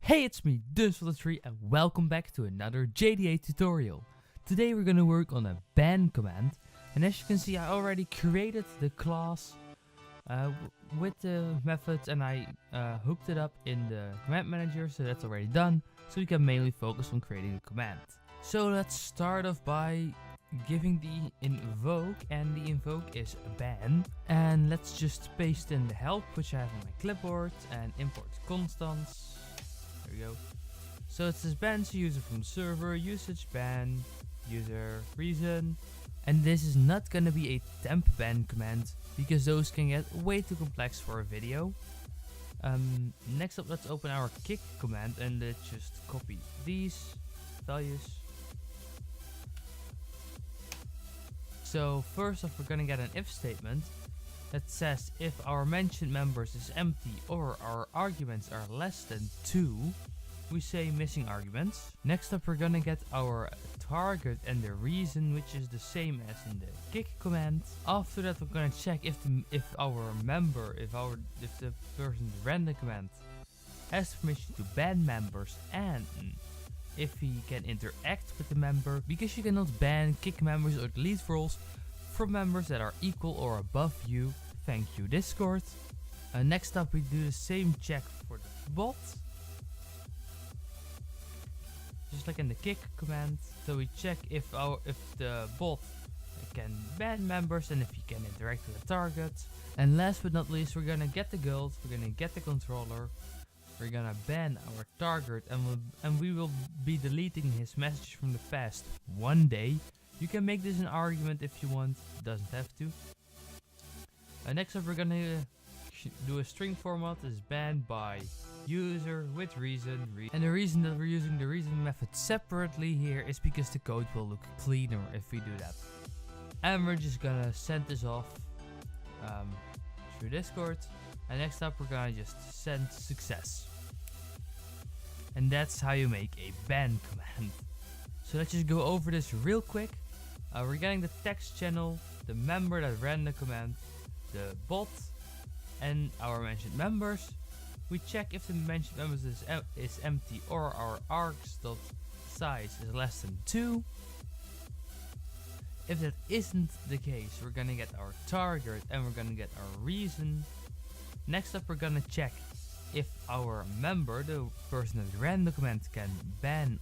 Hey, it's me, duncte123, and welcome back to another JDA tutorial. Today we're gonna work on a ban command, and as you can see I already created the class with the methods, and I hooked it up in the command manager, so that's already done, so we can mainly focus on creating a command. So let's start off by giving the invoke, and the invoke is ban, and let's just paste in the help which I have on my clipboard and import constants. There we go. So it says ban user from server, usage ban, user reason, and this is not gonna be a temp ban command because those can get way too complex for a video. Next up, let's open our kick command and let's just copy these values. So first off, we're gonna get an if statement that says if our mentioned members is empty or our arguments are less than 2, we say missing arguments. Next up, we're gonna get our target and the reason, which is the same as in the kick command. After that, we're gonna check if the person ran the command has permission to ban members and if he can interact with the member, because you cannot ban, kick members or delete roles from members that are equal or above you. Thank you, Discord. Next up, we do the same check for the bot, just like in the kick command. So we check if the bot can ban members and if he can interact with the target. And last but not least, we're gonna get the guild, we're gonna get the controller, we're gonna ban our target, and we will be deleting his message from the past one day. You can make this an argument if you want, doesn't have to. Next up, we're gonna do a string format is banned by user with reason, and the reason that we're using the reason method separately here is because the code will look cleaner if we do that. And we're just gonna send this off through Discord. And next up, we're gonna just send success. And that's how you make a ban command. So let's just go over this real quick. We're getting the text channel, the member that ran the command, the bot, and our mentioned members. We check if the mentioned members is empty or our args.size is less than 2. If that isn't the case, we're gonna get our target and we're gonna get our reason. Next up, we're gonna check if our member, the person that ran the command, can ban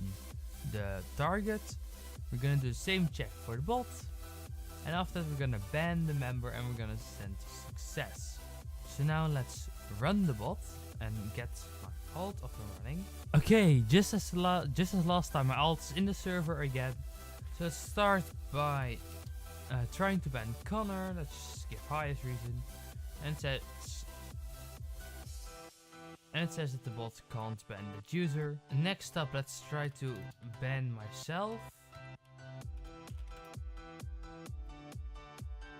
the target. We're gonna do the same check for the bot, and after that we're gonna ban the member and we're gonna send success. So now let's run the bot and get my alt up and running. Okay, just as last time, my alt is in the server again. So let's start by trying to ban Connor. Let's just give highest reason, and it says that the bot can't ban that user. Next up, let's try to ban myself.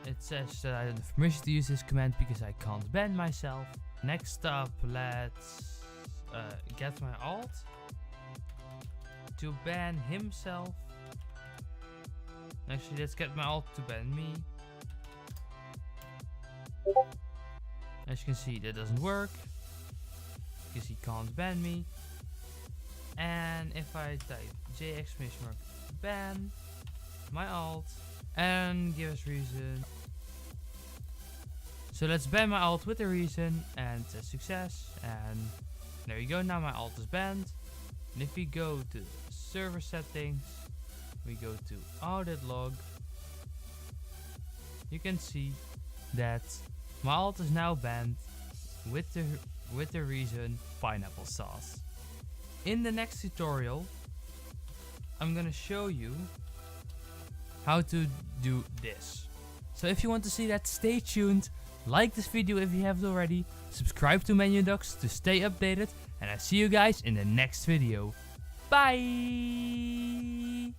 It says that I don't have permission to use this command because I can't ban myself. Next up, let's get my alt to ban himself. Actually, let's get my alt to ban me. As you can see, that doesn't work because he can't ban me. And if I type ban my alt and give us reason, so let's ban my alt with a reason and success, and there you go. Now my alt is banned. And if we go to server settings, we go to audit log, you can see that my alt is now banned with the reason pineapple sauce. In the next tutorial, I'm gonna show you how to do this. So if you want to see that, stay tuned. Like this video if you haven't already. Subscribe to MenuDocs to stay updated. And I see you guys in the next video. Bye!